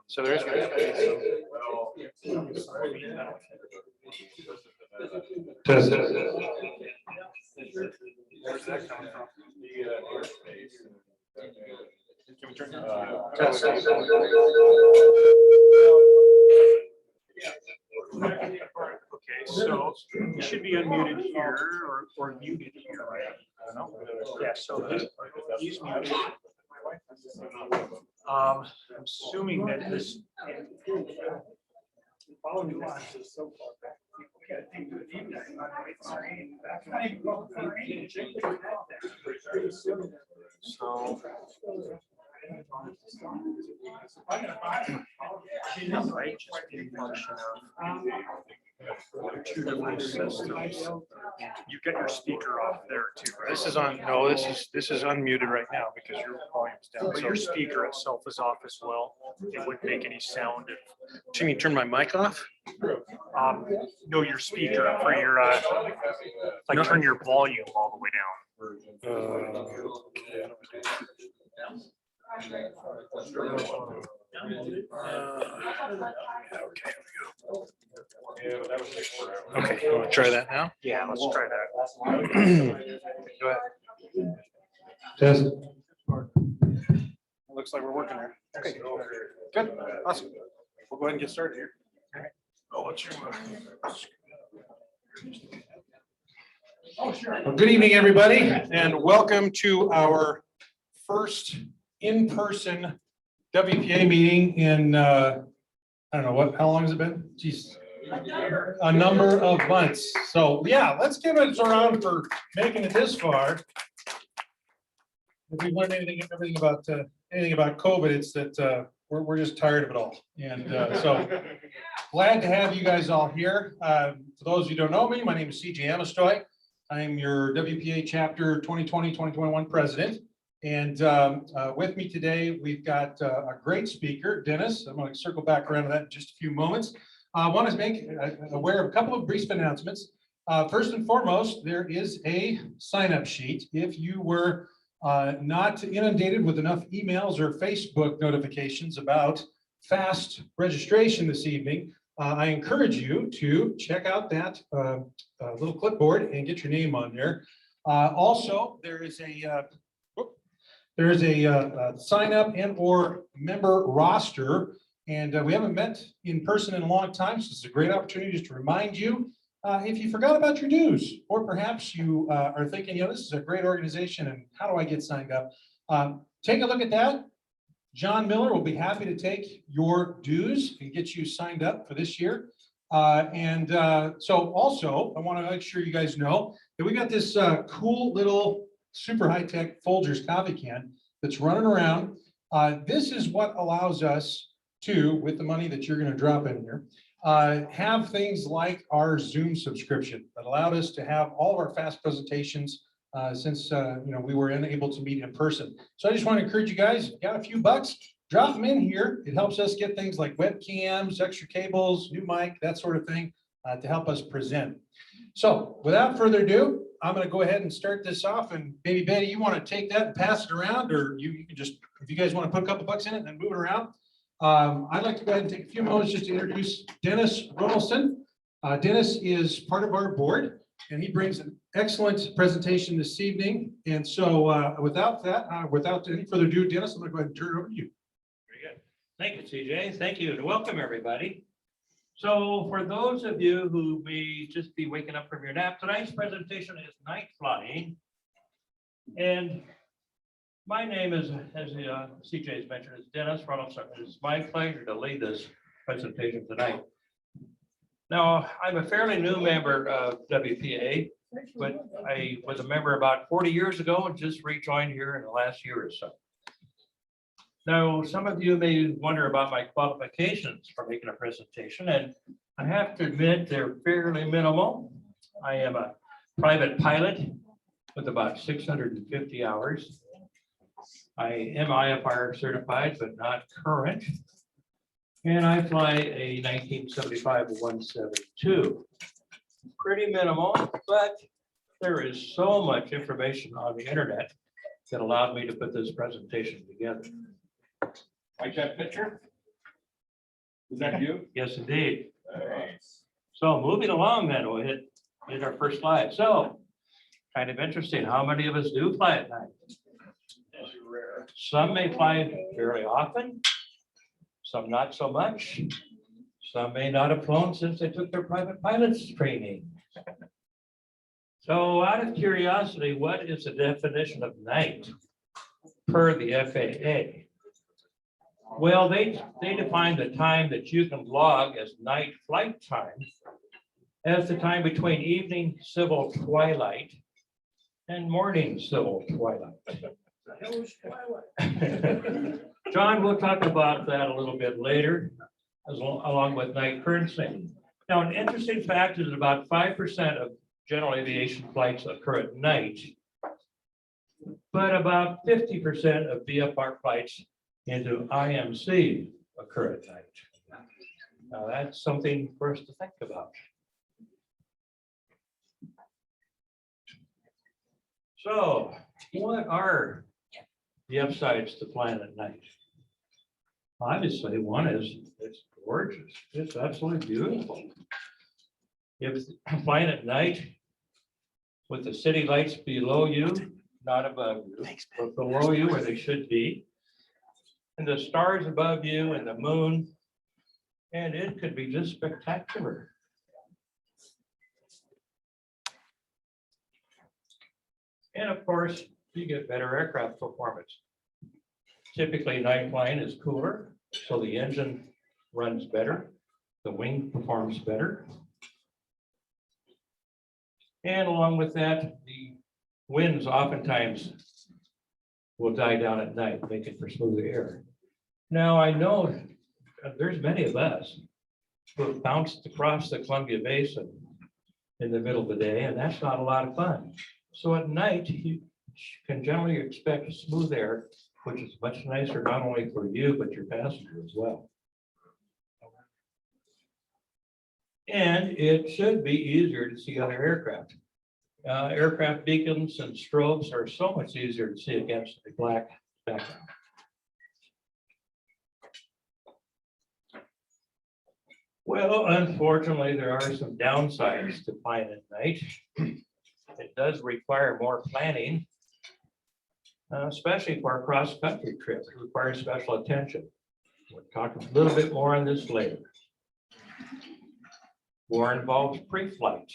So there is going to be Test. Where's that coming from? Can we turn Test. Okay, so you should be unmuted here or muted here, right? I don't know. Yeah, so he's muted. I'm assuming that this. So. Right, just be a function of two different systems. You've got your speaker off there too, right? This is on, no, this is unmuted right now because your volume's down, but your speaker itself is off as well. It wouldn't make any sound. Do you mean turn my mic off? No, your speaker for your, like no. Turn your volume all the way down. Okay. Okay, you want to try that now? Yeah, let's try that. Go ahead. Test. Looks like we're working there. Okay, good, awesome. We'll go ahead and get started here. Oh, what's your? Well, good evening, everybody, and welcome to our first in-person WPA meeting in, I don't know how long has it been? Jeez, a number of months. So yeah, let's give it a round for making it this far. If we've learned anything about COVID, it's that we're just tired of it all. And so glad to have you guys all here. For those who don't know me, my name is CJ Amistoy. I'm your WPA chapter 2020-2021 president. And with me today, we've got a great speaker, Dennis. I'm going to circle back around to that in just a few moments. I want to make aware of a couple of brief announcements. First and foremost, there is a sign-up sheet. If you were not inundated with enough emails or Facebook notifications about fast registration this evening, I encourage you to check out that little clipboard and get your name on there. Also, there is a sign up and or member roster, and we haven't met in person in a long time, so it's a great opportunity just to remind you if you forgot about your dues, or perhaps you are thinking, this is a great organization and how do I get signed up? Take a look at that. John Miller will be happy to take your dues and get you signed up for this year. So also, I want to make sure you guys know that we got this cool little super high-tech Folgers coffee can that's running around. This is what allows us to, with the money that you're going to drop in here, have things like our Zoom subscription that allowed us to have all of our fast presentations since we were unable to meet in person. So I just want to encourage you guys, if you got a few bucks, drop them in here. It helps us get things like webcams, extra cables, new mic, that sort of thing to help us present. So without further ado, I'm going to go ahead and start this off, and maybe Betty, you want to take that and pass it around, or you can just, if you guys want to put a couple bucks in it and then move it around. I'd like to go ahead and take a few moments just to introduce Dennis Runolfson. Dennis is part of our board, and he brings an excellent presentation this evening. And so without any further ado, Dennis, I'm going to go ahead and turn it over to you. Very good. Thank you, CJ. Thank you, and welcome everybody. So for those of you who may just be waking up from your nap, tonight's presentation is night flying. And my name is, as CJ has mentioned, is Dennis Runolfson. It's my pleasure to lead this presentation tonight. Now, I'm a fairly new member of WPA, but I was a member about 40 years ago and just rejoined here in the last year or so. Now, some of you may wonder about my qualifications for making a presentation, and I have to admit they're fairly minimal. I am a private pilot with about 650 hours. I am IFR certified, but not current. And I fly a 1975-172. Pretty minimal, but there is so much information on the internet that allowed me to put this presentation together. Like that picture? Is that you? Yes, indeed. So moving along then, we'll hit our first slide. So kind of interesting, how many of us do fly at night? Some may fly very often, some not so much. Some may not have flown since they took their private pilot's training. So out of curiosity, what is the definition of night per the FAA? Well, they define the time that you can log as night flight time as the time between evening civil twilight and morning civil twilight. John, we'll talk about that a little bit later, along with night currency. Now, an interesting fact is that about 5% of general aviation flights occur at night, but about 50% of VFR flights into IMC occur at night. Now, that's something for us to think about. So, what are the upsides to flying at night? Obviously, one is it's gorgeous. It's absolutely beautiful. If flying at night with the city lights below you, not above you, but below you where they should be, and the stars above you and the moon, and it could be just spectacular. And of course, you get better aircraft performance. Typically, night flying is cooler, so the engine runs better, the wing performs better. And along with that, the winds oftentimes will die down at night, making for smoother air. Now, I know there's many of us who have bounced across the Columbia Basin in the middle of the day, and that's not a lot of fun. So at night, you can generally expect smooth air, which is much nicer not only for you, but your passenger as well. And it should be easier to see other aircraft. Aircraft beacons and strobes are so much easier to see against a black background. Well, unfortunately, there are some downsides to flying at night. It does require more planning, especially for a cross-country trip. It requires special attention. We'll talk a little bit more on this later. More involves pre-flight.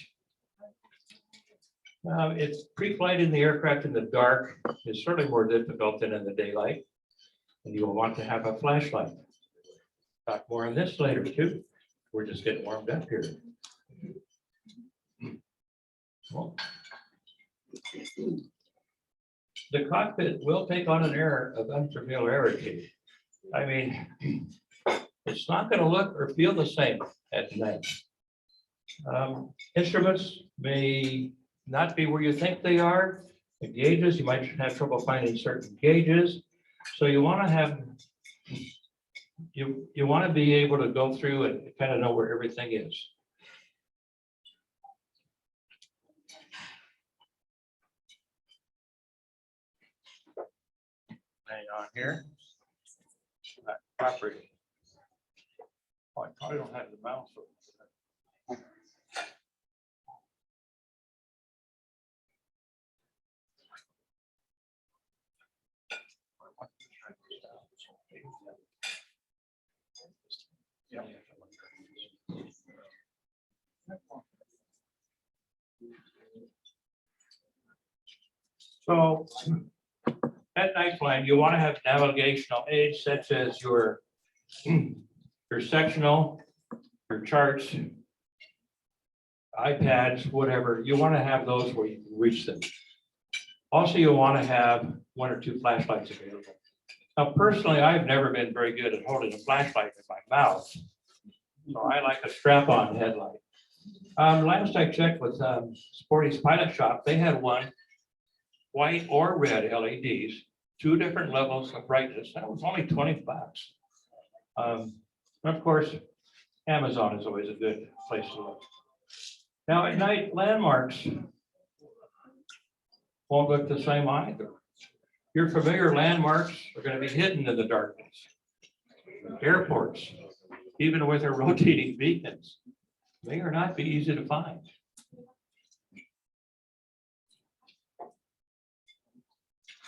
It's pre-flight in the aircraft in the dark is certainly more difficult than in the daylight, and you will want to have a flashlight. Talk more on this later too. We're just getting warmed up here. Well, the cockpit will take on an air of unfamiliarity. I mean, it's not going to look or feel the same at night. Instruments may not be where you think they are. The gauges, you might have trouble finding certain gauges. So you want to have, you want to be able to go through and kind of know where everything is. Hang on here. That property. Oh, I probably don't have the mouse. So at night flying, you want to have navigational aids such as your sectional, your charts, iPads, whatever. You want to have those where you can reach them. Also, you want to have one or two flashlights available. Now, personally, I've never been very good at holding a flashlight in my mouth. So I like a strap-on headlight. Last I checked with Sporty's Pilot Shop, they had one white or red LEDs, two different levels of brightness. That was only $20. Of course, Amazon is always a good place to look. Now at night, landmarks won't look the same either. Your familiar landmarks are going to be hidden in the darkness. Airports, even with our rotating beacons, may or not be easy to find.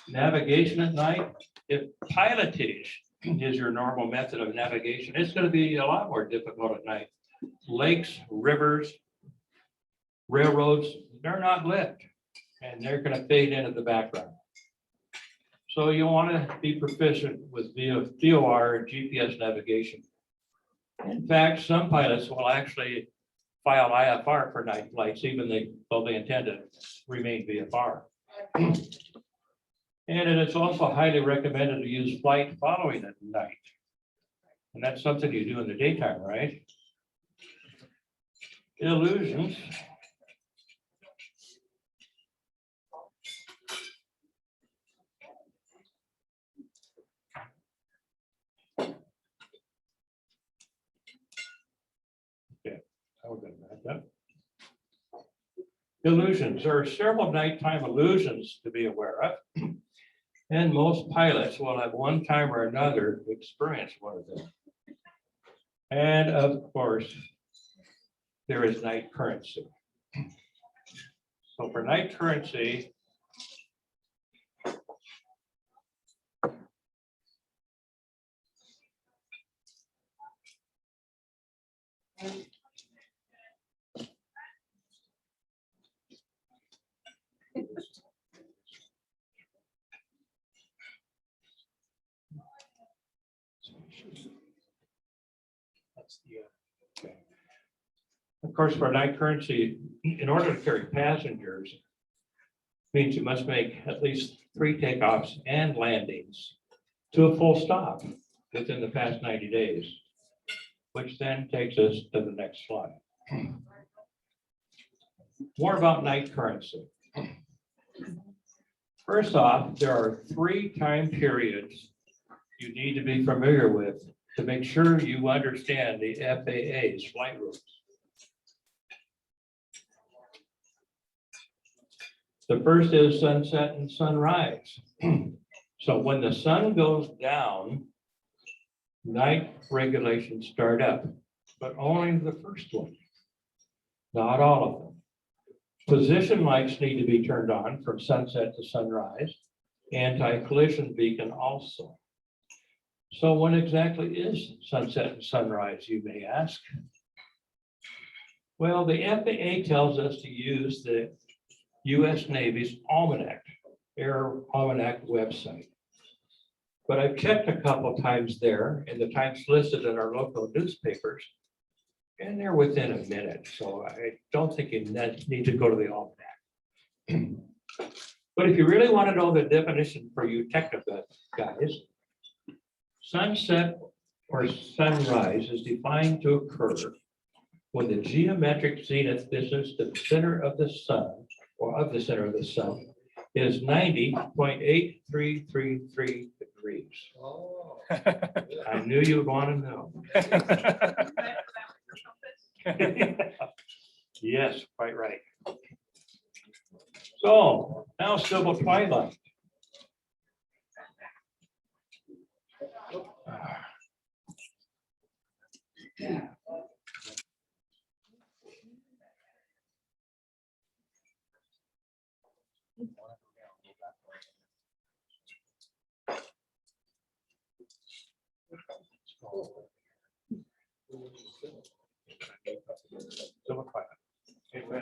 Navigation at night, if pilotage is your normal method of navigation, it's going to be a lot more difficult at night. Lakes, rivers, railroads, they're not lit, and they're going to fade into the background. So you want to be proficient with VOR and GPS navigation. In fact, some pilots will actually file IFR for night flights, even though they intend to remain VFR. And it is also highly recommended to use flight following at night. And that's something you do in the daytime, right? Illusions. Okay, we're going to back up. Illusions. There are several nighttime illusions to be aware of. And most pilots will have one time or another experience one of them. And of course, there is night currency. So for night currency, of course, for night currency, in order to carry passengers, means you must make at least 3 takeoffs and landings to a full stop within the past 90 days, which then takes us to the next slide. More about night currency. First off, there are 3 time periods you need to be familiar with to make sure you understand the FAA's flight rules. The first is sunset and sunrise. So when the sun goes down, night regulations start up, but only the first one, not all of them. Position lights need to be turned on from sunset to sunrise, anti-collision beacon also. So when exactly is sunset and sunrise, you may ask? Well, the FAA tells us to use the U.S. Navy's Almanac, Air Almanac website. But I've checked a couple times there, and the times listed in our local newspapers, and they're within a minute. So I don't think you need to go to the Almanac. But if you really want to know the definition for you technical guys, sunset or sunrise is defined to occur when the geometric zenith distance to the center of the sun, or of the center of the sun, is 90.8333 degrees. Oh. I knew you would want to know. Yes, quite right. So now civil twilight.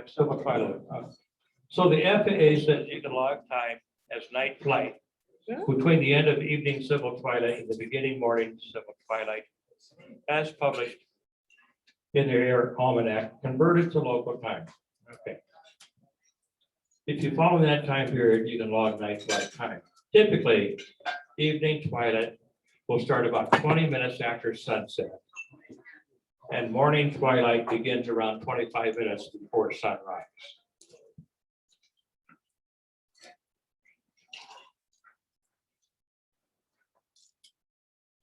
Civil twilight. So the FAA says you can log time as night flight between the end of evening civil twilight and the beginning morning civil twilight, as published in their Air Almanac, converted to local time. Okay. If you follow that time period, you can log night flight time. Typically, evening twilight will start about 20 minutes after sunset, and morning twilight begins around 25 minutes before sunrise.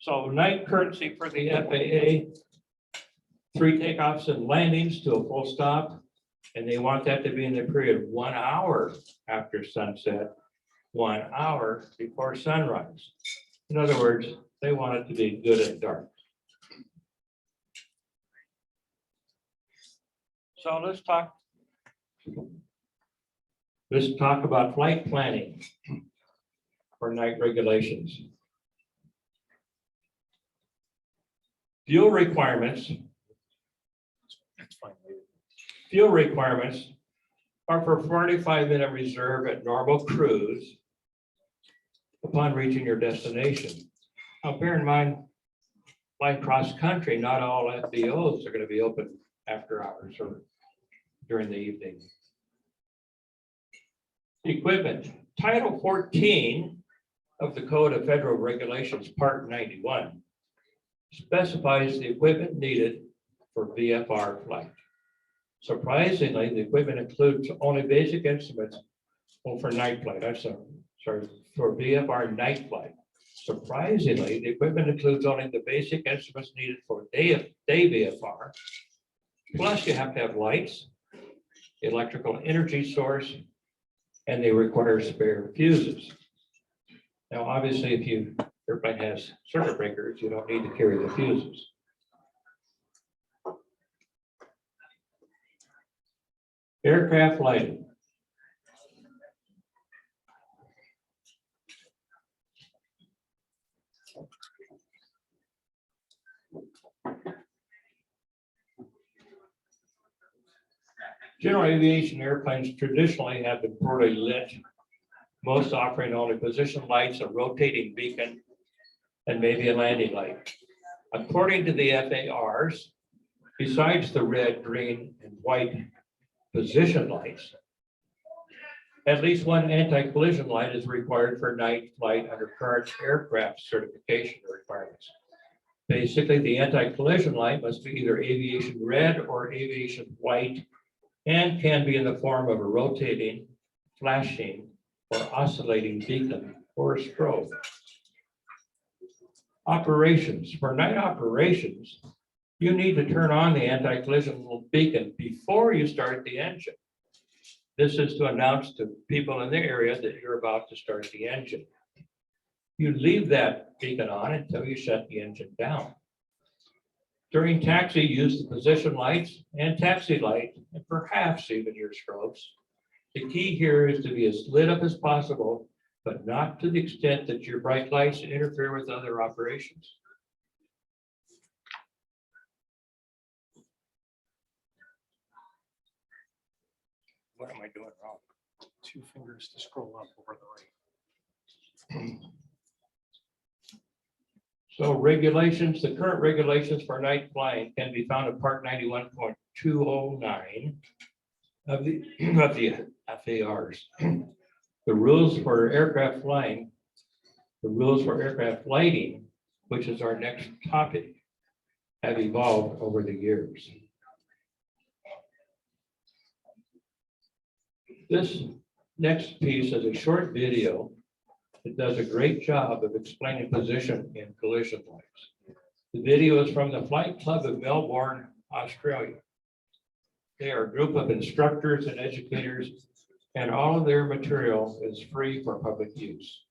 So night currency for the FAA, 3 takeoffs and landings to a full stop, and they want that to be in the period 1 hour after sunset, 1 hour before sunrise. In other words, they want it to be good and dark. So let's talk about flight planning for night regulations. Fuel requirements. Fuel requirements are for 45-minute reserve at normal cruise upon reaching your destination. Now, bear in mind, flying cross country, not all FBOs are going to be open after hours or during the evening. Equipment. Title 14 of the Code of Federal Regulations, Part 91, specifies the equipment needed for VFR flight. Surprisingly, the equipment includes only basic instruments for night flight. I'm sorry, for VFR night flight. Surprisingly, the equipment includes only the basic instruments needed for day VFR. Plus, you have to have lights, electrical energy source, and they require spare fuses. Now, obviously, if your airplane has circuit breakers, you don't need to carry the fuses. Aircraft lighting. General aviation airplanes traditionally have been poorly lit, most offering only position lights, a rotating beacon, and maybe a landing light. According to the FARs, besides the red, green, and white position lights, at least one anti-collision light is required for night flight under current aircraft certification requirements. Basically, the anti-collision light must be either aviation red or aviation white and can be in the form of a rotating, flashing, or oscillating beacon or a strobe. Operations. For night operations, you need to turn on the anti-collision beacon before you start the engine. This is to announce to people in the area that you're about to start the engine. You leave that beacon on until you shut the engine down. During taxi, use the position lights and taxi light, and perhaps even your strobes. The key here is to be as lit up as possible, but not to the extent that your bright lights interfere with other operations. What am I doing wrong? 2 fingers to scroll up over the right. So regulations, the current regulations for night flying can be found in Part 91.209 of the FARs. The rules for aircraft flying, the rules for aircraft lighting, which is our next topic, have evolved over the years. This next piece is a short video. It does a great job of explaining position in collision lights. The video is from the Flight Club of Melbourne, Australia. They are a group of instructors and educators, and all of their material is free for public use.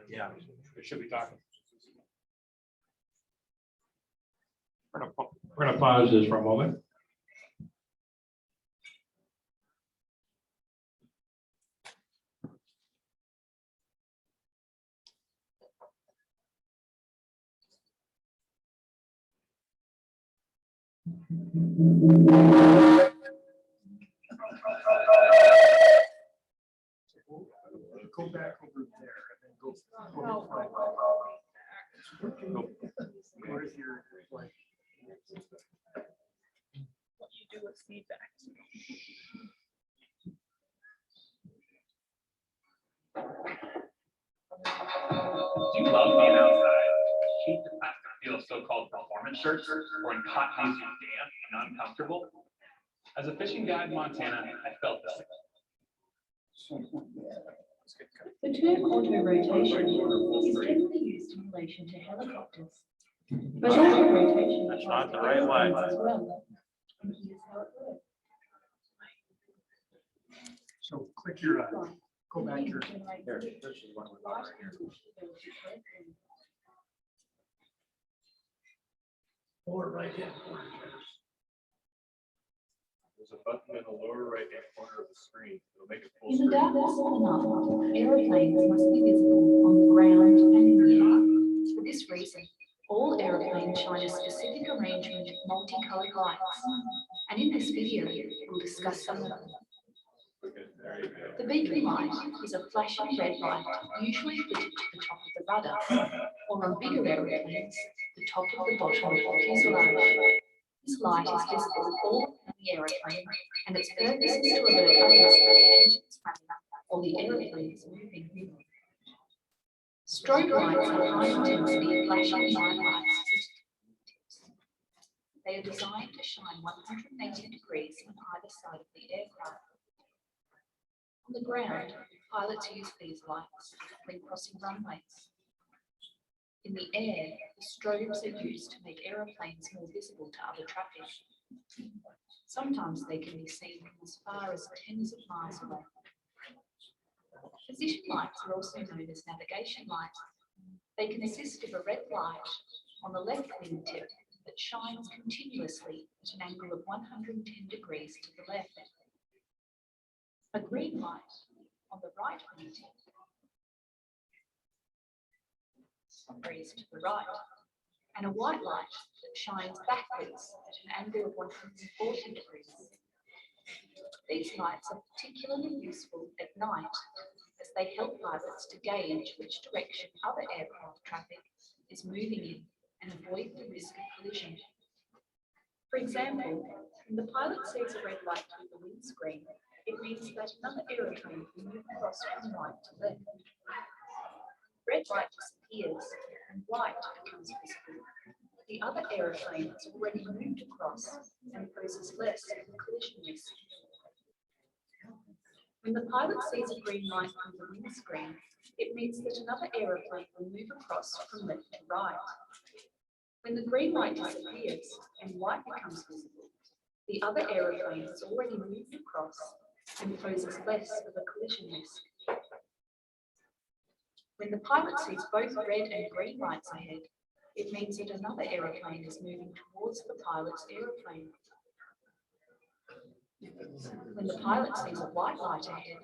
Yeah, it should be talking. We're gonna pause this for a moment. Go back over there and then go. What if you're like? What you do with feedback. Do you love being outside? Hate the fact that I feel so-called performance shirts or in hot days you damp and uncomfortable. As a fishing guide in Montana, I felt this. The term auto-rotation is generally used in relation to helicopters. But auto-rotation That's applies not the to right one. airplanes as well. And here's how it works. So click your, go back your, There. This is one we're on right here. lower right hand corner. There's a button in the lower right hand corner of the screen. It'll make it full In the screen. darkness of the night, aeroplanes must be visible on the ground and in the air. For this reason, all aeroplanes shine a specific arrangement of multicolored lights. And in this video, we'll discuss some of them. Okay, there you go. The beacon light is a flashing red light, usually fitted to the top of the rudder, or on bigger aeroplanes, the top of the bottom of the fuselage. This light is visible all around the aeroplane, and its purpose is to alert others that the engine's running or the aeroplane is moving. Strobe lights are high-intensity flashing white lights. They are designed to shine 180 degrees on either side of the aircraft. On the ground, pilots use these lights when crossing runways. In the air, the strobes are used to make aeroplanes more visible to other traffic. Sometimes they can be seen from as far as tens of miles away. Position lights are also known as navigation lights. They consist of a red light on the left wingtip that shines continuously at an angle of 110 degrees to the left. A green light on the right wingtip degrees to the right, and a white light that shines backwards at an angle of 140 degrees. These lights are particularly useful at night as they help pilots to gauge which direction other aircraft traffic is moving in and avoid the risk of collision. For example, when the pilot sees a red light through the windscreen, it means that another aeroplane will move across from right to left. Red light disappears and white becomes visible. The other aeroplane has already moved across and poses less of a collision risk. When the pilot sees a green light from the windscreen, it means that another aeroplane will move across from left to right. When the green light disappears and white becomes visible, the other aeroplane has already moved across and poses less of a collision risk. When the pilot sees both red and green lights ahead, it means that another aeroplane is moving towards the pilot's aeroplane. When the pilot sees a white light ahead,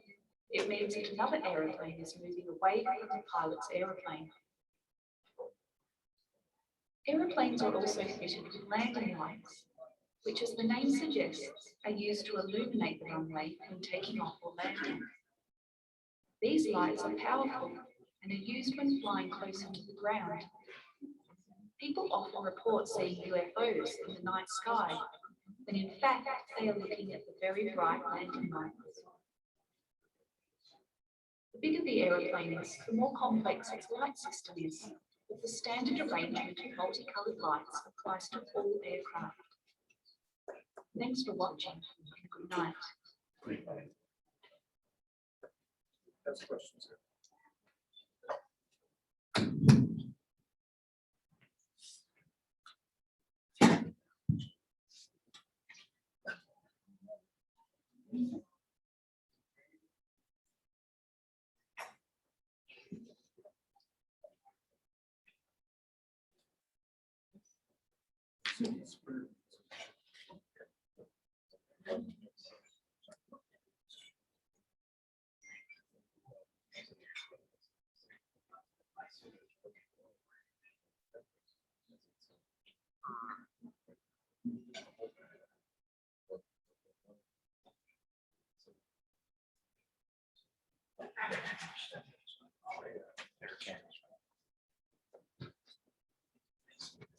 it means that another aeroplane is moving away from the pilot's aeroplane. Aeroplanes are also fitted with landing lights, which, as the name suggests, are used to illuminate the runway when taking off or landing. These lights are powerful and are used when flying closer to the ground. People often report seeing UFOs in the night sky, when in fact they are looking at the very bright landing lights. The bigger the aeroplane is, the more complex its light system is, but the standard arrangement of multicolored lights applies to all aircraft. Thanks for watching and good night. That's questions.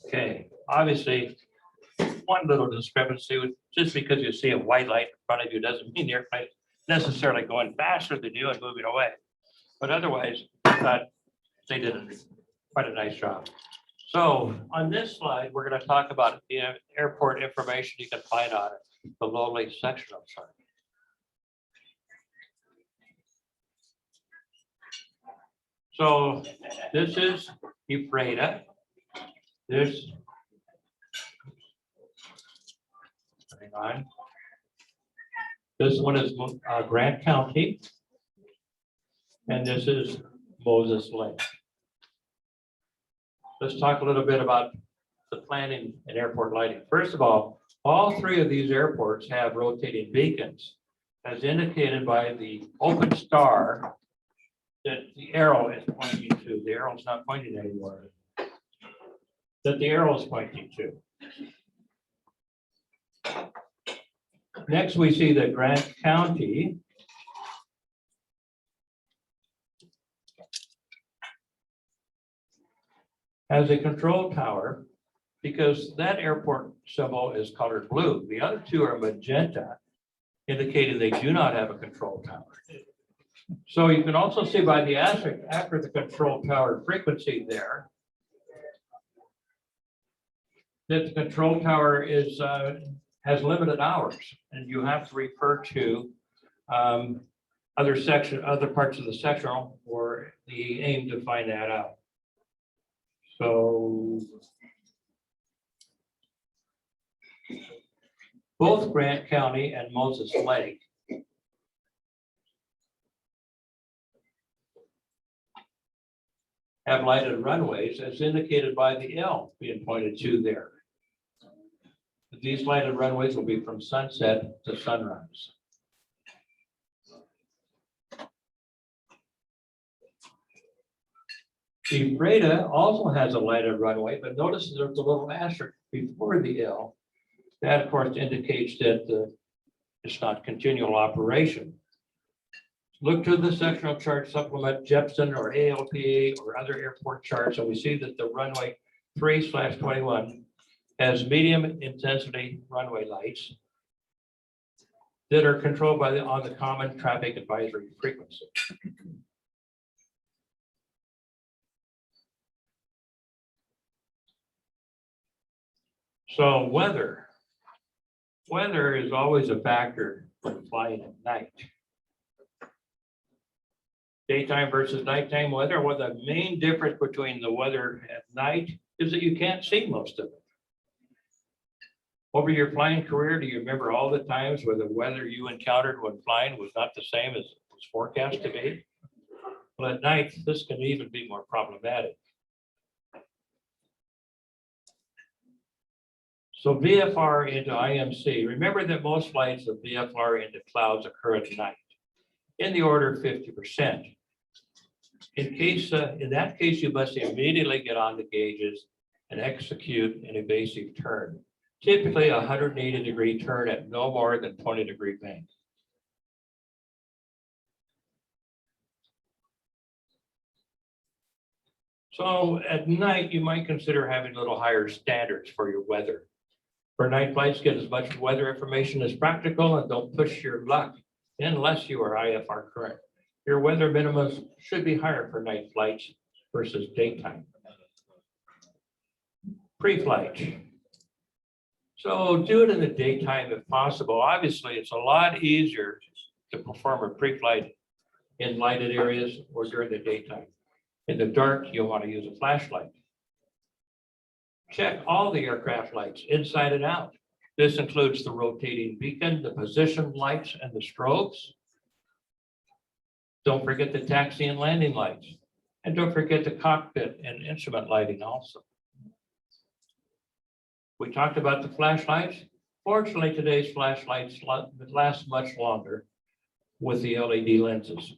Okay, obviously, one little discrepancy with just because you see a white light in front of you doesn't mean the airplane is necessarily going faster than you and moving away. But otherwise, I thought they did quite a nice job. So on this slide, we're going to talk about the airport information you can find on it, the lowly section, I'm sorry. So this is Ephrata. This. Hang on. This one is Grant County. And this is Moses Lake. Let's talk a little bit about the planning and airport lighting. First of all three of these airports have rotating beacons, as indicated by the open star that the arrow is pointing to. The arrow is not pointing anywhere. That the arrow is pointing to. Next, we see that Grant County has a control tower because that airport symbol is colored blue. The other two are magenta, indicating they do not have a control tower. So you can also see by the asterisk after the control tower frequency there, that the control tower is has limited hours, and you have to refer to other parts of the sectional for the aim to find that out. So both Grant County and Moses Lake have lighted runways as indicated by the L being pointed to there. These lighted runways will be from sunset to sunrise. Ephrata also has a lighted runway, but notice there's a little asterisk before the L. That, of course, indicates that it's not continual operation. Look to the sectional chart supplement Jepson or ALPA or other airport charts, and we see that the runway 3/21 has medium intensity runway lights that are controlled by on the common traffic advisory frequency. So weather is always a factor when flying at night. Daytime versus nighttime weather. Well, the main difference between the weather at night is that you can't see most of it. Over your flying career, do you remember all the times where the weather you encountered when flying was not the same as it was forecast to be? Well, at night, this can even be more problematic. So VFR into IMC, remember that most flights of VFR into clouds occur at night, in the order of 50%. In that case, you must immediately get on the gauges and execute an evasive turn. Typically a 180-degree turn at no more than 20-degree bank. So at night, you might consider having a little higher standards for your weather. For night flights, get as much weather information as practical and don't push your luck unless you are IFR current. Your weather minimums should be higher for night flights versus daytime. Pre-flight. So do it in the daytime if possible. Obviously, it's a lot easier to perform a pre-flight in lighted areas or during the daytime. In the dark, you'll want to use a flashlight. Check all the aircraft lights inside and out. This includes the rotating beacon, the position lights, and the strobes. Don't forget the taxi and landing lights. And don't forget the cockpit and instrument lighting also. We talked about the flashlights. Fortunately, today's flashlights last much longer with the LED lenses.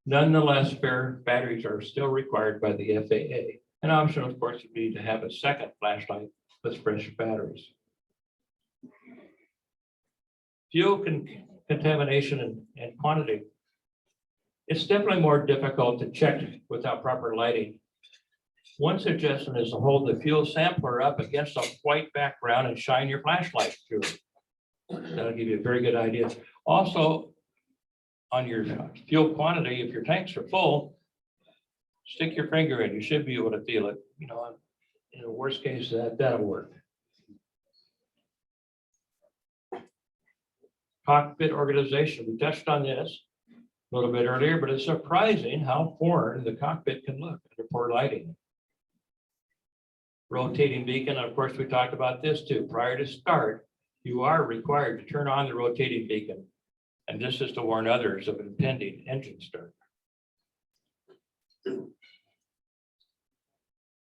Nonetheless, spare batteries are still required by the FAA. An option, of course, would be to have a second flashlight with fresh batteries. Fuel contamination and quantity. It's definitely more difficult to check without proper lighting. One suggestion is to hold the fuel sampler up against a white background and shine your flashlight through it. That'll give you a very good idea. Also, on your fuel quantity, if your tanks are full, stick your finger in. You should be able to feel it. You know, in the worst case, that'll work. Cockpit organization. We touched on this. a little bit earlier, but it's surprising how foreign the cockpit can look under poor lighting. Rotating beacon, of course, we talked about this too. Prior to start, you are required to turn on the rotating beacon. And this is to warn others of impending engine start.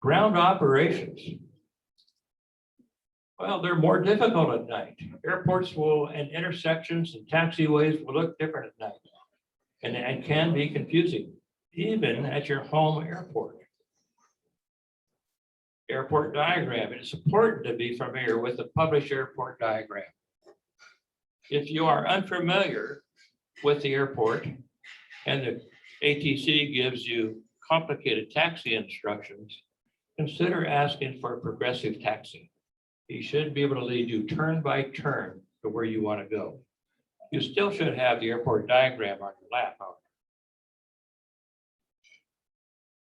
Ground operations. Well, they're more difficult at night. Airports will, and intersections and taxiways will look different at night. And can be confusing, even at your home airport. Airport diagram. It is important to be familiar with the published airport diagram. If you are unfamiliar with the airport and the ATC gives you complicated taxi instructions, consider asking for progressive taxi. He should be able to lead you turn by turn to where you want to go. You still should have the airport diagram on your lap. However.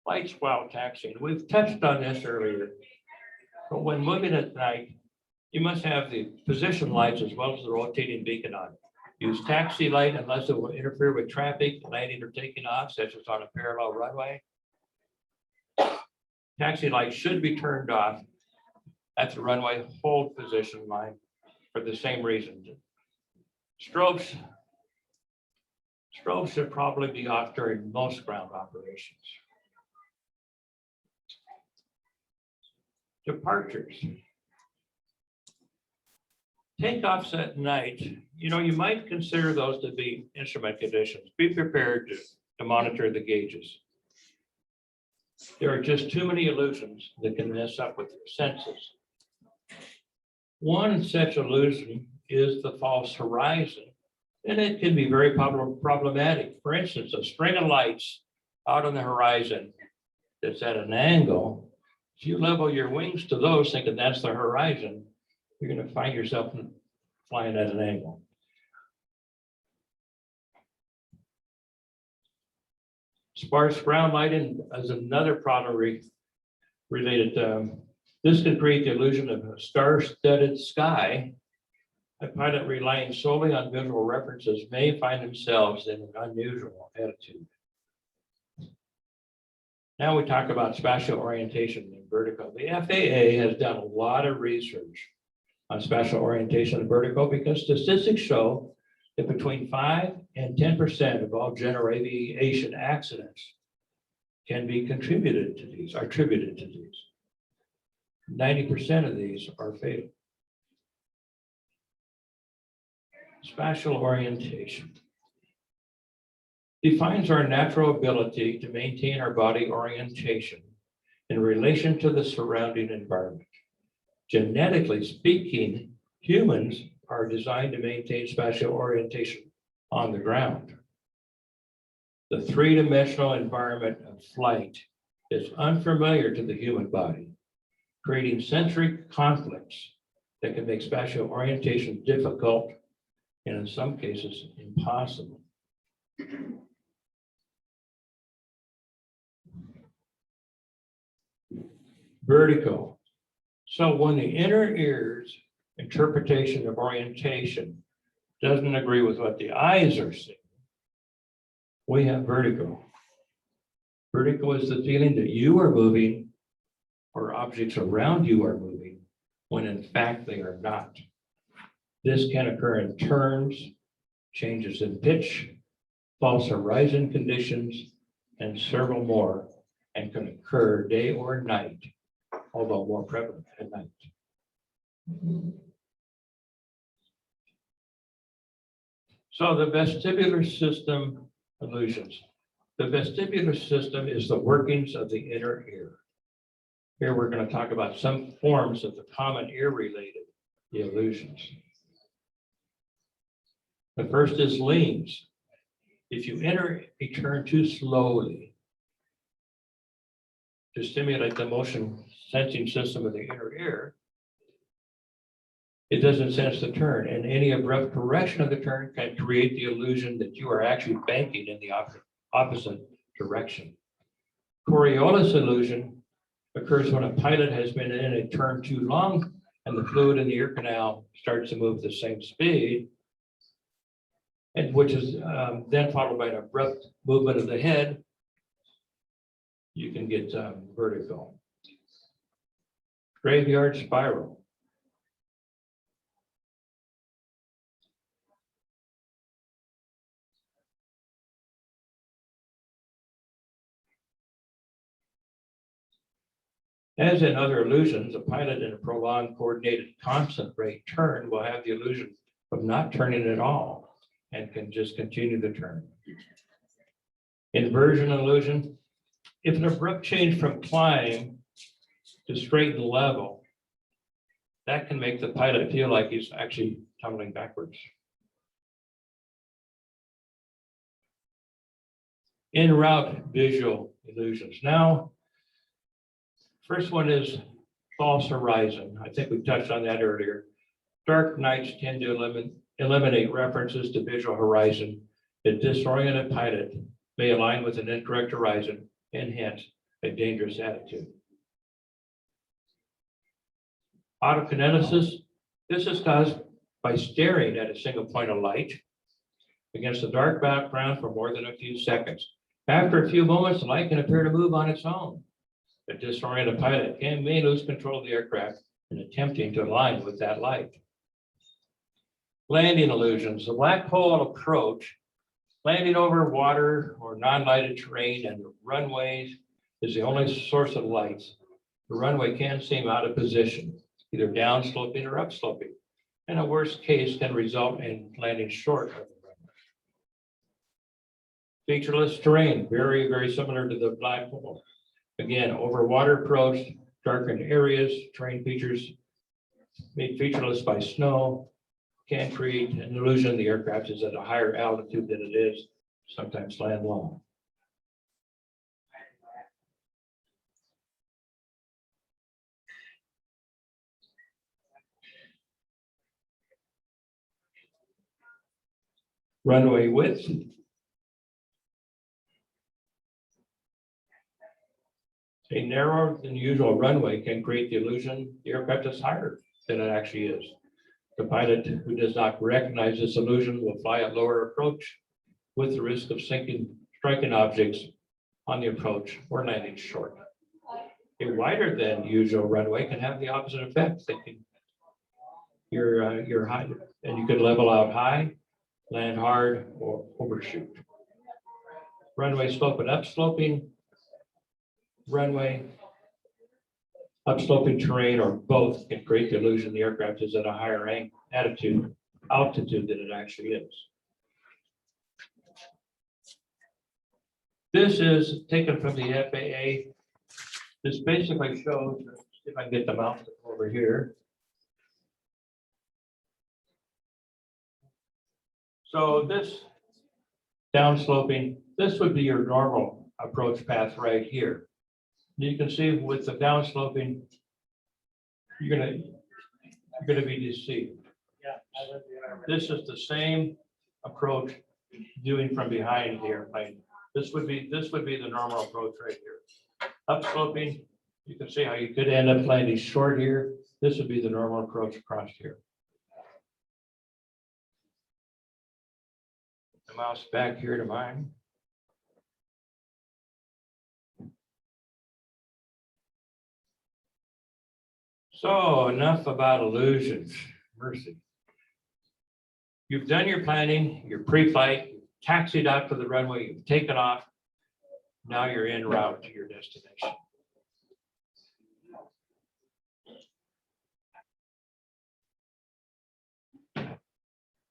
Lights while taxiing. We've touched on this earlier, but when moving at night, you must have the position lights as well as the rotating beacon on. Use taxi light unless it will interfere with traffic, landing or taking off, such as on a parallel runway. Taxi light should be turned off at the runway hold position line for the same reason. Strobes should probably be off during most ground operations. Departures. Takeoffs at night, you might consider those to be instrument conditions. Be prepared to monitor the gauges. There are just too many illusions that can mess up with your senses. One such illusion is the false horizon, and it can be very problematic. For instance, a string of lights out on the horizon that's at an angle. If you level your wings to those thinking that's the horizon, you're going to find yourself flying at an angle. Sparse ground lighting is another problem related. This can create the illusion of a star-studded sky. A pilot relying solely on visual references may find themselves in an unusual attitude. Now we talk about spatial orientation and vertical. The FAA has done a lot of research on spatial orientation and vertical because statistics show that between 5 and 10% of all general aviation accidents can be attributed to these. 90% of these are fatal. Spatial orientation defines our natural ability to maintain our body orientation in relation to the surrounding environment. Genetically speaking, humans are designed to maintain spatial orientation on the ground. The three-dimensional environment of flight is unfamiliar to the human body, creating sensory conflicts that can make spatial orientation difficult and in some cases impossible. Vertical. So when the inner ear's interpretation of orientation doesn't agree with what the eyes are seeing, we have vertigo. Vertigo is the feeling that you are moving or objects around you are moving when in fact they are not. This can occur in turns, changes in pitch, false horizon conditions, and several more, and can occur day or night, although more prevalent at night. So the vestibular system illusions. The vestibular system is the workings of the inner ear. Here we're going to talk about some forms of the common ear-related illusions. The first is leans. If you enter a turn too slowly to stimulate the motion sensing system of the inner ear, it doesn't sense the turn, and any abrupt correction of the turn can create the illusion that you are actually banking in the opposite direction. Coriolis illusion occurs when a pilot has been in a turn too long and the fluid in the ear canal starts to move the same speed. and which is then followed by an abrupt movement of the head, you can get vertigo. Graveyard spiral. As in other illusions, a pilot in a prolonged, coordinated, constant rate turn will have the illusion of not turning at all and can just continue to turn. Inversion illusion. If an abrupt change from climb to straight and level, that can make the pilot feel like he's actually tumbling backwards. En route visual illusions. Now, first one is false horizon. I think we touched on that earlier. Dark nights tend to eliminate references to visual horizon. The disoriented pilot may align with an incorrect horizon and hence a dangerous attitude. Autokinesis. This is caused by staring at a single point of light against a dark background for more than a few seconds. After a few moments, the light can appear to move on its own. A disoriented pilot may lose control of the aircraft in attempting to align with that light. Landing illusions. The black hole approach, landing over water or non-lighted terrain and runways is the only source of lights. The runway can seem out of position, either downsloping or upsloping, and a worst case can result in landing short of the runway. Featureless terrain, very, very similar to the black hole. Again, over water approach, darkened areas, terrain features made featureless by snow can create an illusion the aircraft is at a higher altitude than it is, sometimes land low. Runway width. A narrower than usual runway can create the illusion the aircraft is higher than it actually is. The pilot who does not recognize this illusion will fly at lower approach with the risk of striking objects on the approach or landing short. A wider than usual runway can have the opposite effect. You're high and you could level out high, land hard, or overshoot. Runway slope and upsloping. Runway, upsloping terrain, or both can create the illusion the aircraft is at a higher altitude than it actually is. This is taken from the FAA. This basically shows, if I can get the mouse over here. So this downsloping, this would be your normal approach path right here. You can see with the downsloping, you're gonna be deceived. This is the same approach viewing from behind the airplane. This would be the normal approach right here. Upsloping, you can see how you could end up landing short here. This would be the normal approach across here. The mouse back here to mine. So enough about illusions. Mercy. You've done your planning, your pre-flight, you've taxied out to the runway, you've taken off. Now you're en route to your destination.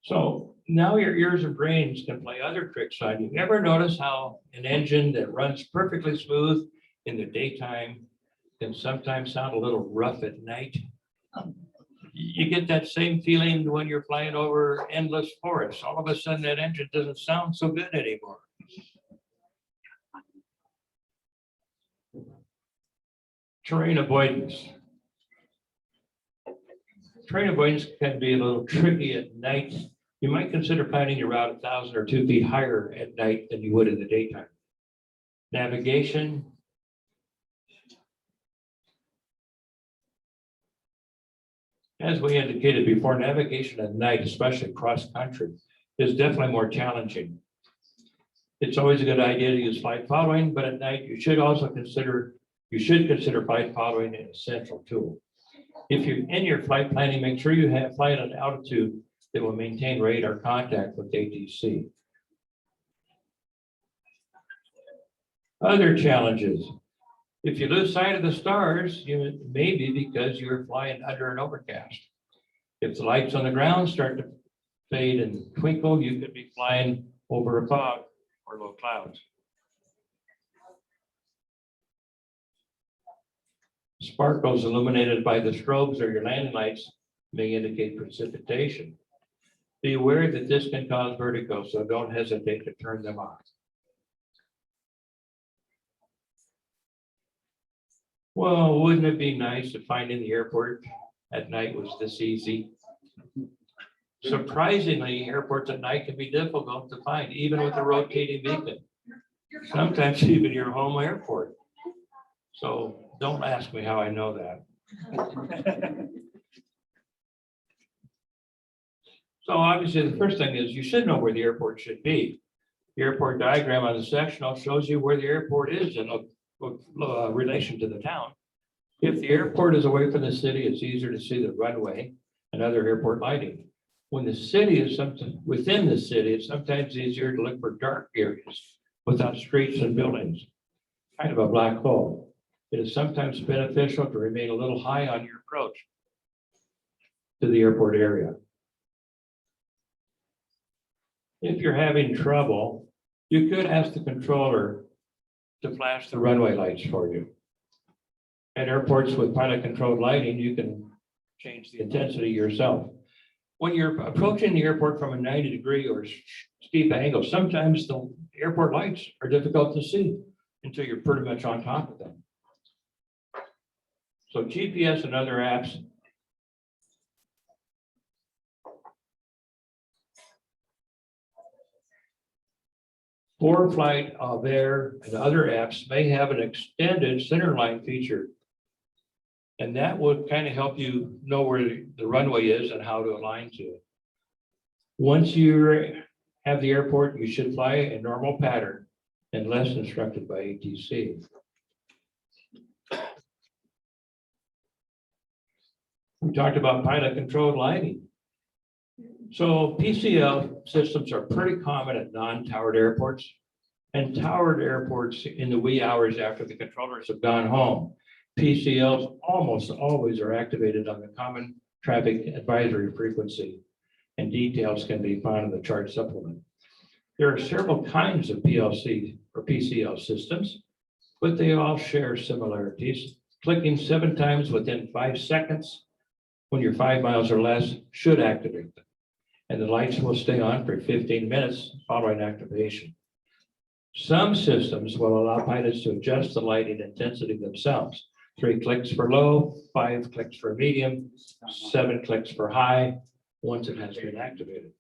So now your ears and brains can play other tricks on you. Ever notice how an engine that runs perfectly smooth in the daytime can sometimes sound a little rough at night? You get that same feeling when you're flying over endless forests. All of a sudden that engine doesn't sound so good anymore. Terrain avoidance. Terrain avoidance can be a little tricky at night. You might consider planning your route 1,000 or 2 feet higher at night than you would in the daytime. Navigation. As we indicated before, navigation at night, especially cross country, is definitely more challenging. It's always a good idea to use flight following, but at night you should consider flight following an essential tool. If you're in your flight planning, make sure you have flight at altitude that will maintain radar contact with ATC. Other challenges. If you lose sight of the stars, it may be because you're flying under an overcast. If the lights on the ground start to fade and twinkle, you could be flying over a fog or low clouds. Sparkles illuminated by the strobes or your landing lights may indicate precipitation. Be aware that this can cause vertigo, so don't hesitate to turn them off. Well, wouldn't it be nice if finding the airport at night was this easy? Surprisingly, airports at night can be difficult to find, even with a rotating beacon. Sometimes even your home airport. So don't ask me how I know that. So obviously, the first thing is you should know where the airport should be. The airport diagram on the sectional shows you where the airport is in relation to the town. If the airport is away from the city, it's easier to see the runway and other airport lighting. When the city is within the city, it's sometimes easier to look for dark areas without streets and buildings, kind of a black hole. It is sometimes beneficial to remain a little high on your approach to the airport area. If you're having trouble, you could ask the controller to flash the runway lights for you. At airports with pilot controlled lighting, you can change the intensity yourself. When you're approaching the airport from a 90-degree or steep angle, sometimes the airport lights are difficult to see until you're pretty much on top of them. So GPS and other apps Preflight, Air, and other apps may have an extended centerline feature. And that would kind of help you know where the runway is and how to align to it. Once you have the airport, you should fly a normal pattern unless instructed by ATC. We talked about pilot controlled lighting. So PCL systems are pretty common at non-towered airports and towered airports in the wee hours after the controllers have gone home. PCLs almost always are activated on the common traffic advisory frequency, and details can be found in the chart supplement. There are several kinds of PLC or PCL systems, but they all share similarities. Clicking 7 times within 5 seconds when you're 5 miles or less should activate them, and the lights will stay on for 15 minutes following activation. Some systems will allow pilots to adjust the lighting intensity themselves. 3 clicks for low, 5 clicks for medium, 7 clicks for high, once it has been activated.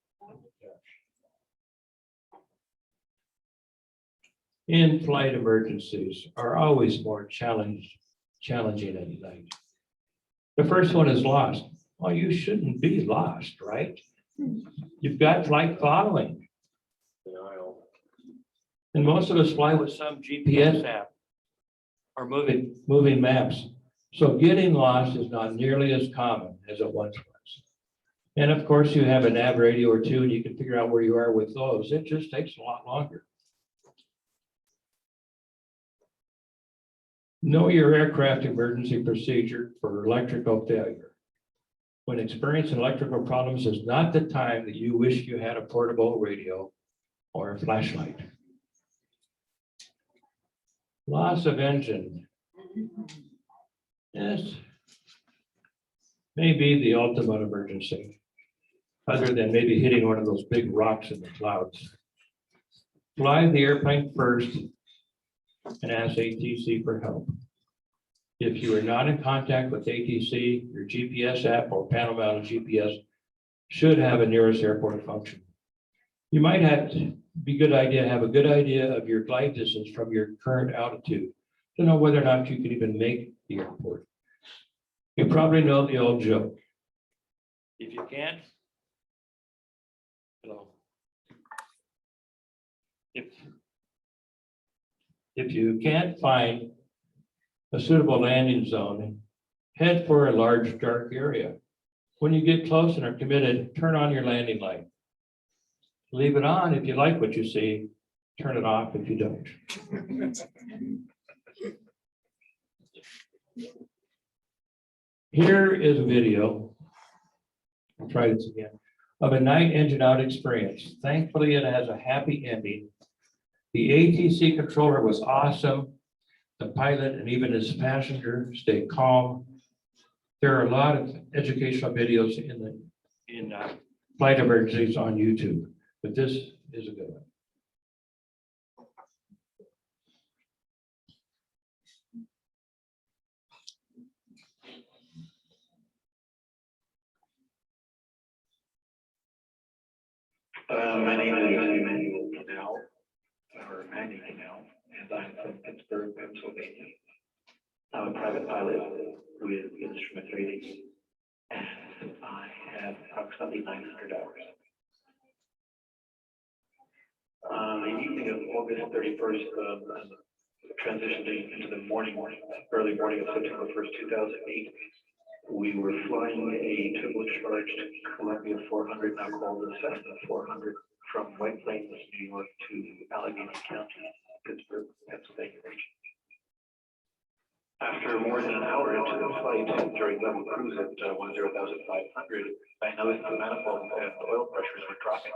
In-flight emergencies are always more challenging at night. The first one is lost. Well, you shouldn't be lost, right? You've got flight following. And most of us fly with some GPS app or moving maps. So getting lost is not nearly as common as it once was. And of course, you have a nav radio or 2 and you can figure out where you are with those. It just takes a lot longer. Know your aircraft emergency procedure for electrical failure. When experiencing electrical problems is not the time that you wish you had a portable radio or a flashlight. Loss of engine. Yes, may be the ultimate emergency, other than maybe hitting one of those big rocks in the clouds. Fly the airplane first and ask ATC for help. If you are not in contact with ATC, your GPS app or panel mounted GPS should have a nearest airport function. You might have to have a good idea of your glide distance from your current altitude to know whether or not you can even make the airport. You probably know the old joke. If you can't, hello. If you can't find a suitable landing zone, head for a large dark area. When you get close and are committed, turn on your landing light. Leave it on if you like what you see, turn it off if you don't. Here is a video, I'll try this again, of a night engine out experience. Thankfully, it has a happy ending. The ATC controller was awesome. The pilot and even his passenger stayed calm. There are a lot of educational videos in flight emergencies on YouTube, but this is a good one. My name is Emmanuel Canal, or Manny Canal, and I'm from Pittsburgh, Pennsylvania. I'm a private pilot with instrument rating, and I have approximately 900 hours. The evening of August 31st, transitioning into the early morning of September 1st, 2008, we were flying a turbocharged Columbia 400, now called the Cessna 400, from White Plains, New York to Allegheny County, Pittsburgh, Pennsylvania region. After more than an hour into the flight, during level cruise at 10,500, I noticed the manifold and oil pressures were dropping.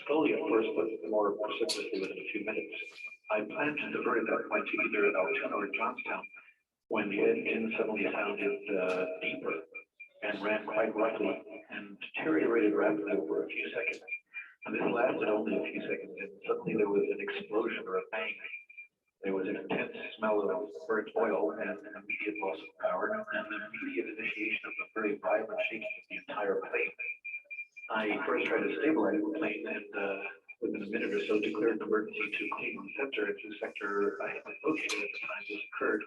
Slowly at first, but more precipitously within a few minutes. I planned to divert at that point to either Altoona or Johnstown, when the engine suddenly sounded deeper and ran quite roughly and deteriorated rapidly over a few seconds. And this lasted only a few seconds, and suddenly there was an explosion or a bang. There was an intense smell of burnt oil and an immediate loss of power and an immediate initiation of a very violent shaking of the entire plane. I first tried to stabilize the plane and within a minute or so declared an emergency to Cleveland Center, to the sector I had been located at the time this occurred.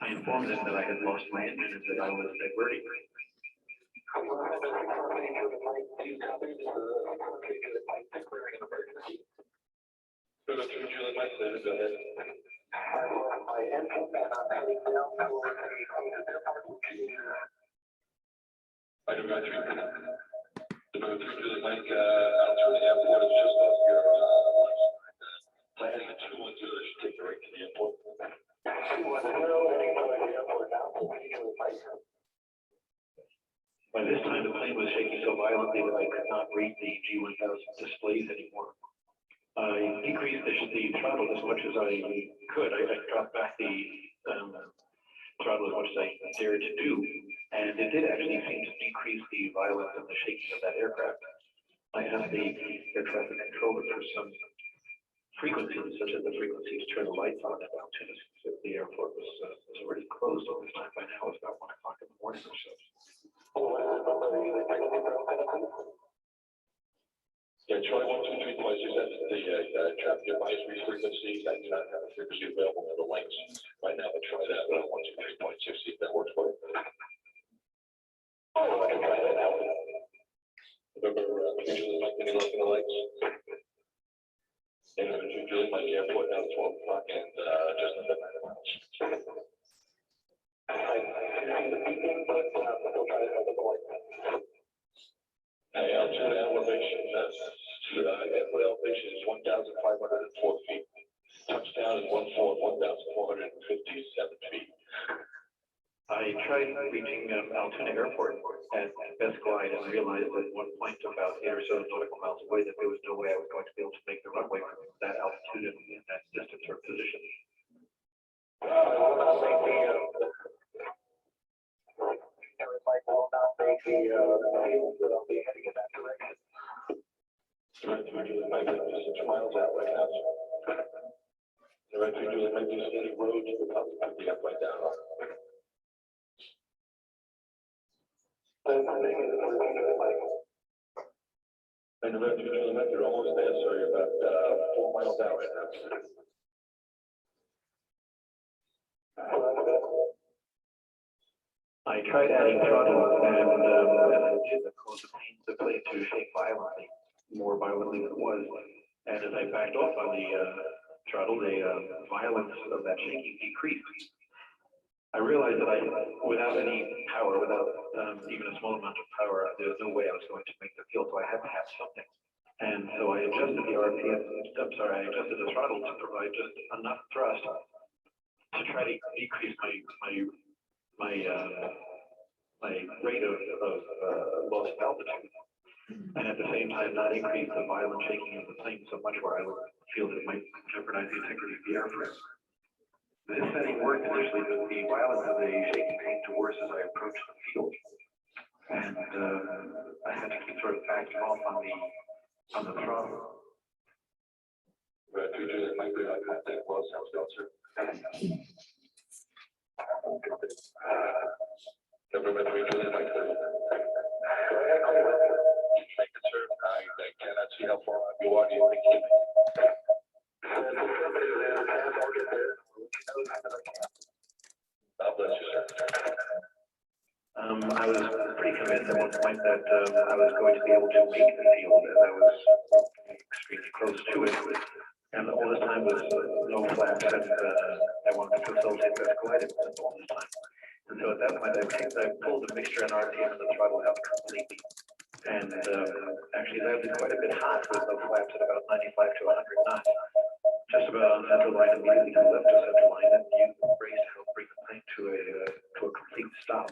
I informed them that I had lost my engine and that I was diverting. By this time, the plane was shaking so violently that I could not read the G1000 displays anymore. I decreased the throttle as much as I could. I dropped back the throttle as much as I dared to do, and it did actually seem to decrease the violence and the shaking of that aircraft. I asked the air traffic controller for some frequencies, such as the frequency to turn the lights on at Altoona, since the airport was already closed at this time. By now, it's about 1 o'clock in the morning or so. Yeah, try 1, 2, 3 twice. That's the traffic advisory frequency. I do not have a frequency available for the lights right now, but try that 1, 2, 3 points. See if that works for you. Oh, I can try that now. Remember, usually like when you're looking at the lights. And usually my airport now at 12 o'clock and just under 9 miles. Hey, Altoona elevation, airport elevation is 1,504 feet. Touchdown is 1,457 feet. I tried reaching Altoona Airport at Best Glide and realized at one point about 8 or so nautical miles away that there was no way I was going to be able to make the runway from that altitude and that distance or position. Might be 6 miles out right now. The right usually might be any road to the top of the up right down. And the right usually might be almost there, so you're about 4 miles out right now. I tried adding throttle and it caused the plane to shake violently, more violently than it was. And as I backed off on the throttle, the violence of that shaking decreased. I realized that without any power, without even a small amount of power, there was no way I was going to make the field, so I had to have something. And so I adjusted the RPM, I adjusted the throttle to provide just enough thrust to try to decrease my rate of loss of altitude. And at the same time, not increase the violent shaking of the plane so much where I would feel that it might jeopardize the integrity of the airframe. This setting worked initially, but the violence of the shaking came to worse as I approached the field. And I had to keep sort of backing off on the throttle. But we do, it might be like that was, sounds good, sir. Government, we do it like that. Make it, sir. I cannot see how far you are. Do you think you God bless you, sir. I was pretty convinced at one point that I was going to be able to make the field as I was extremely close to it. And all this time was no flaps, and I wanted to facilitate vertical gliding all this time. And so at that point, I pulled the mixture and RPM and the throttle out completely. And actually landed quite a bit hot with no flaps at about 95 to 100 knots. Just about on center line, immediately to the left of center line, and you raised to help bring the plane to a complete stop.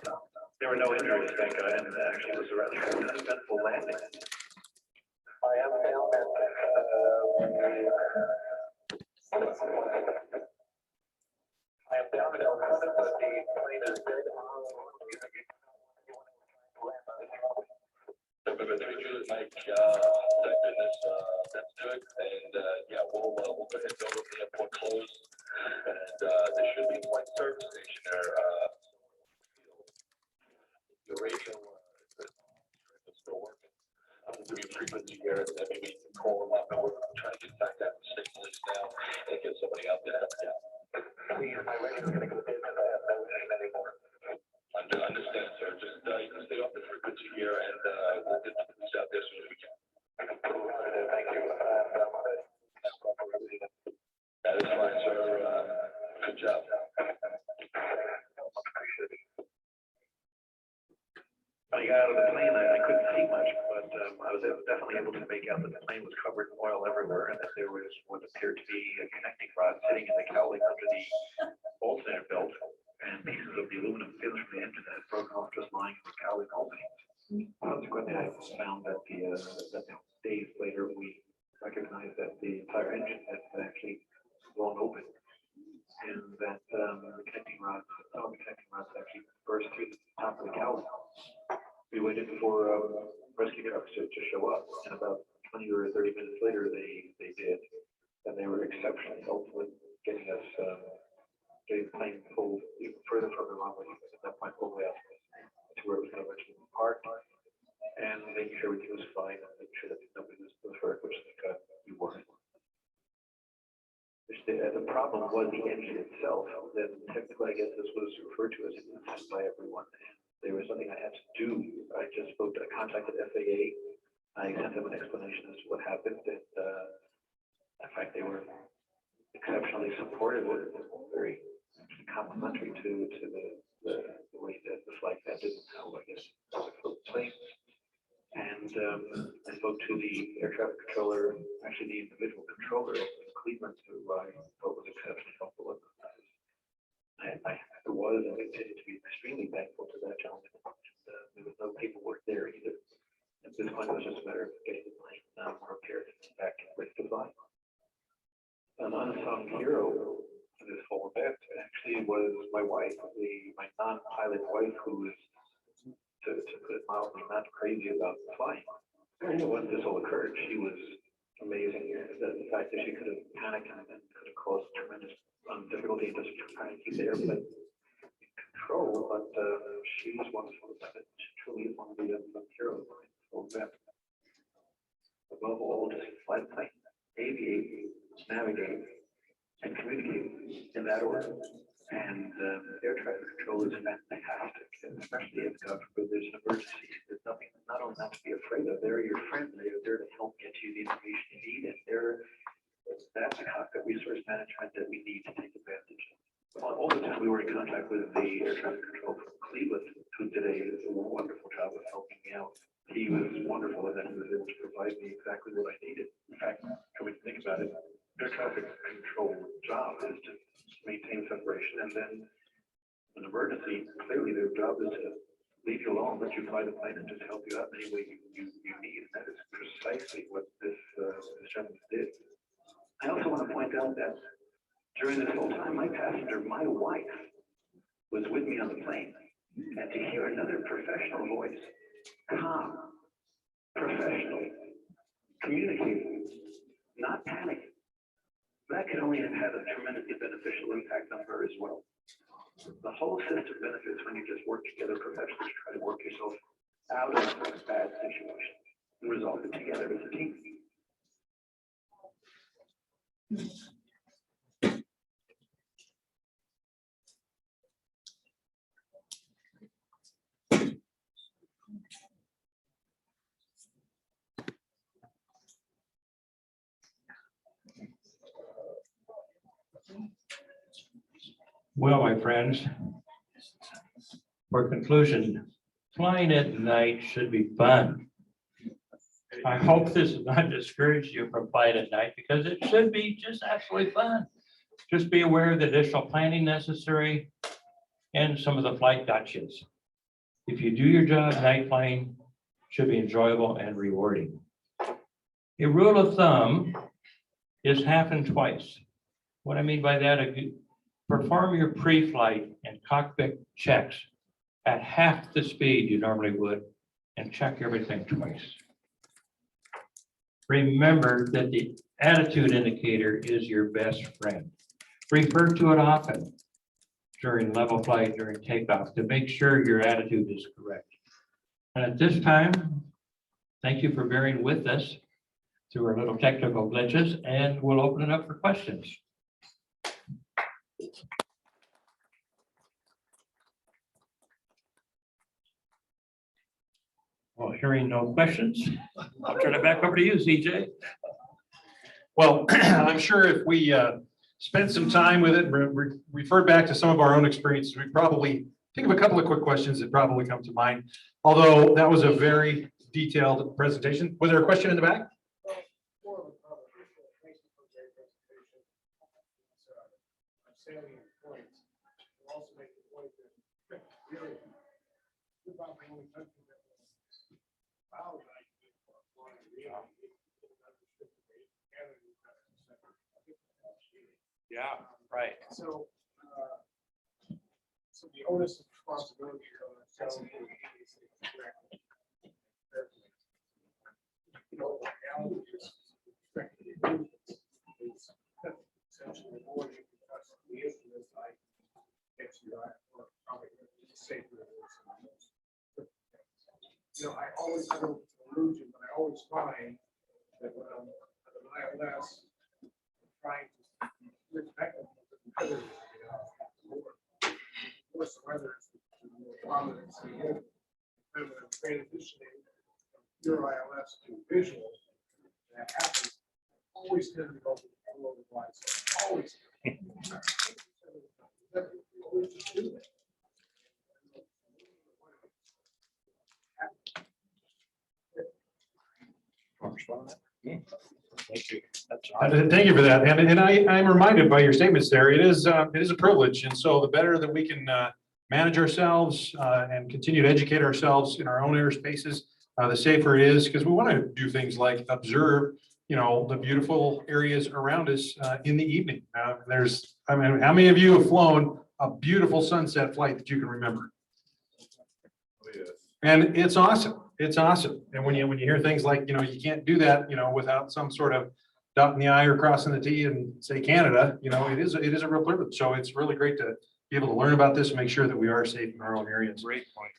There were no injuries, thank God, and actually it was a rather eventful landing. I am down at Elkhorn, but the plane is dead on. But Julie, Mike, thank goodness, that's good. And yeah, we'll go ahead and go over the airport closed. And there should be one service station there. The radio is still working. I'm doing frequency here, and then maybe we can call them up and we're trying to get back that mistake list now and get somebody out there. Yeah. My radio is going to go dead because I have no name anymore. Understand, sir. Just you can stay off the frequency here, and we'll get the police out there as soon as we can. Thank you. That is fine, sir. Good job. When I got out of the plane, I couldn't see much, but I was definitely able to make out that the plane was covered in oil everywhere, and that there was what appeared to be a connecting rod sitting in the cowling under the alternator belt, and pieces of the aluminum fins from the engine that had broken off just lying in the cowling opening. Consequently, I found that days later we recognized that the entire engine had actually blown open, and that the connecting rods actually burst through the top of the cowling. We waited for rescue trucks to show up, and about 20 or 30 minutes later, they did, and they were exceptionally helpful in getting us getting the plane pulled even further from the runway at that point, all the way up to where it was going to eventually be parked, and making sure everything was fine, and making sure that nobody was hurt, which we weren't. The problem was the engine itself. Then technically, I guess this was referred to as an incident by everyone. And there was nothing I had to do. I just contacted FAA. I sent them an explanation as to what happened. And in fact, they were exceptionally supportive and very complimentary to the way that the flight ended and how, I guess, the plane. And I spoke to the air traffic controller, actually the individual controller in Cleveland, who I thought was exceptionally helpful. I was and continue to be extremely thankful to that gentleman. There was no paperwork there either. At this point, it was just a matter of getting the plane repaired and back ready to fly. An unsung hero in this whole event actually was my wife, my non-pilot wife, who was, to put it mildly, not crazy about flying. When this all occurred, she was amazing. The fact that she could have panicked and could have caused tremendous difficulty just trying to keep the airplane in control, but she was wonderful. She truly is one of the heroes of the whole event. Above all, just fly the plane, aviate, navigate, and communicate in that order. And air traffic control is fantastic, especially if, God forbid, there's an emergency. There's nothing, not only not to be afraid of, they're your friend. They're there to help get you the information you need, and they're That's the cockpit resource management that we need to take advantage of. All the time we were in contact with the air traffic control from Cleveland, who did a wonderful job of helping me out. He was wonderful, and then he was able to provide me exactly what I needed. In fact, when we think about it, air traffic control job is to maintain separation, and then an emergency, clearly their job is to leave you alone, let you fly the plane, and just help you out in any way you need. And that is precisely what this gentleman did. I also want to point out that during this whole time, my passenger, my wife, was with me on the plane. And to hear another professional voice, calm, professional, communicating, not panicking, that could only have had a tremendously beneficial impact on her as well. The whole system benefits when you just work together professionally to try to work yourself out of a bad situation and resolve it together as a team. Well, my friends, for conclusion, flying at night should be fun. I hope this does not discourage you from flying at night, because it should be just absolutely fun. Just be aware of the additional planning necessary and some of the flight gotchas. If you do your job, night flying should be enjoyable and rewarding. A rule of thumb is half and twice. What I mean by that, perform your pre-flight and cockpit checks at half the speed you normally would, and check everything twice. Remember that the attitude indicator is your best friend. Refer to it often during level flight, during takeoff, to make sure your attitude is correct. And at this time, thank you for bearing with us through our little technical glitches, and we'll open it up for questions. Well, hearing no questions, I'll turn it back over to you, CJ. Well, I'm sure if we spend some time with it, refer back to some of our own experiences, we probably think of a couple of quick questions that probably come to mind. Although that was a very detailed presentation. Was there a question in the back? Salient points. Also make the point that really, we're about the only country that allows Yeah, right. So the onus of responsibility on ourselves to do these things correctly. You know, the reality is respecting the movements is essentially avoiding the incidents like XUI or probably safer. You know, I always have an illusion, but I always find that when I'm at an ILS, I'm trying to respect them. Of course, whether it's the prominence of the and when I'm transitioning from pure ILS to visual, that happens. I always tend to go to the lower lines. Always. Always just do that. Thank you. Thank you for that. And I'm reminded by your statements there, it is a privilege. And so the better that we can manage ourselves and continue to educate ourselves in our own airspaces, the safer it is, because we want to do things like observe, you know, the beautiful areas around us in the evening. I mean, how many of you have flown a beautiful sunset flight that you can remember? And it's awesome. It's awesome. And when you hear things like, you know, you can't do that, you know, without some sort of dotting the I or crossing the T and say Canada, you know, it is a real privilege. So it's really great to be able to learn about this and make sure that we are safe in our own areas. Great point.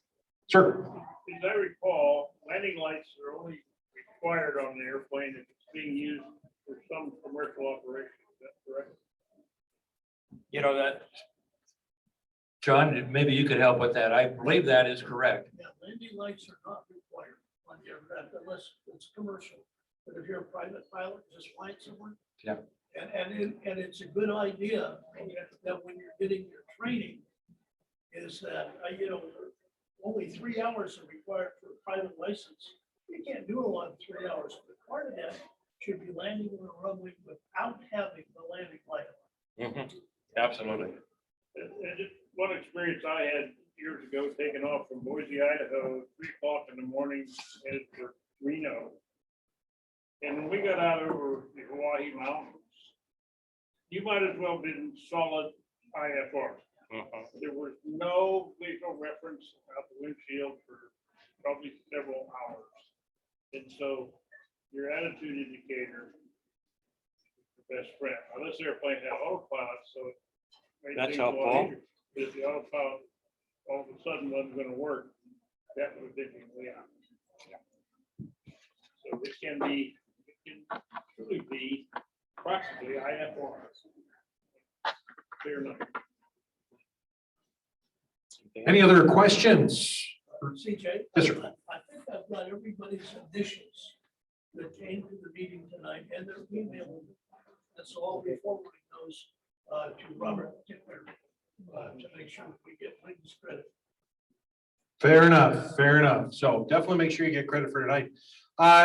Sure. As I recall, landing lights are only required on the airplane if it's being used for some commercial operation. Is that correct? You know that, John, maybe you could help with that. I believe that is correct. Yeah, landing lights are not required on the aircraft unless it's commercial. But if you're a private pilot just flying somewhere. Yeah. And it's a good idea that when you're getting your training, is that, only 3 hours are required for a private license. You can't do a lot in 3 hours, but part of that should be landing on a runway without having the landing light on. Absolutely. And just one experience I had years ago, taking off from Boise, Idaho, 3 o'clock in the morning, headed for Reno. And when we got out over the Hawaii mountains, you might as well been solid IFR. There was no visual reference out the windshield for probably several hours. And so your attitude indicator is the best friend. Now, this airplane had autopilot, so it made That's things a lot helpful. easier. But if the autopilot all of a sudden wasn't gonna work, that would have been the way out. So it can truly be practically IFR. Clear enough. Any other questions? CJ? Yes, sir. I think I've got everybody's initials that came to the meeting tonight and their email. And so I'll be forwarding those to Robert Tickler to make sure we get Lincoln's credit. Fair enough, fair enough. So definitely make sure you get credit for tonight.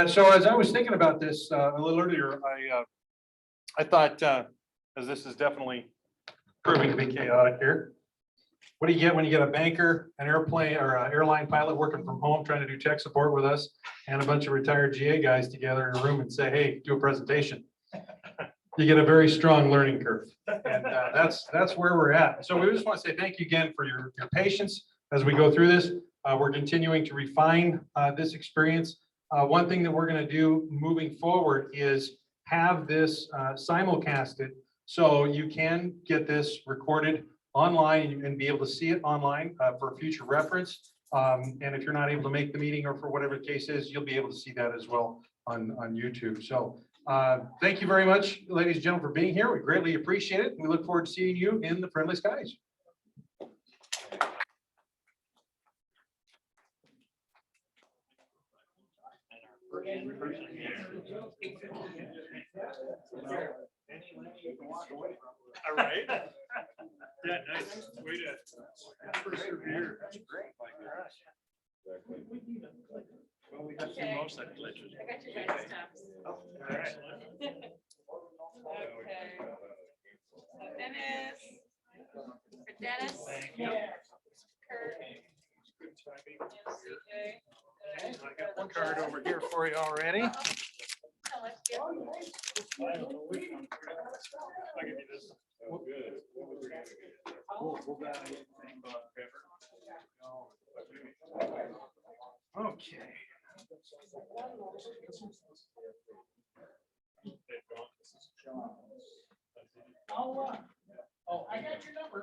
So as I was thinking about this a little earlier, I thought, as this is definitely proving to be chaotic here. What do you get when you get a banker, an airplane or an airline pilot working from home, trying to do tech support with us, and a bunch of retired GA guys together in a room and say, hey, do a presentation? You get a very strong learning curve. And that's where we're at. So we just want to say thank you again for your patience as we go through this. We're continuing to refine this experience. One thing that we're going to do moving forward is have this simulcasted so you can get this recorded online and be able to see it online for future reference. And if you're not able to make the meeting or for whatever the case is, you'll be able to see that as well on YouTube. So thank you very much, ladies and gentlemen, for being here. We greatly appreciate it. We look forward to seeing you in the friendly skies. All right. Yeah, nice. Way to persevere. That's great. Well, we have to do most of the glitches. I got your guys' stamps. All right. Okay. So Dennis, for Dennis. Thank you. Kurt. Good timing. and CJ. I got one card over here for you already. How much do you have? I don't know which one. I'll give you this. Oh, good. We'll buy anything but pepper. Okay. Oh, I got your number.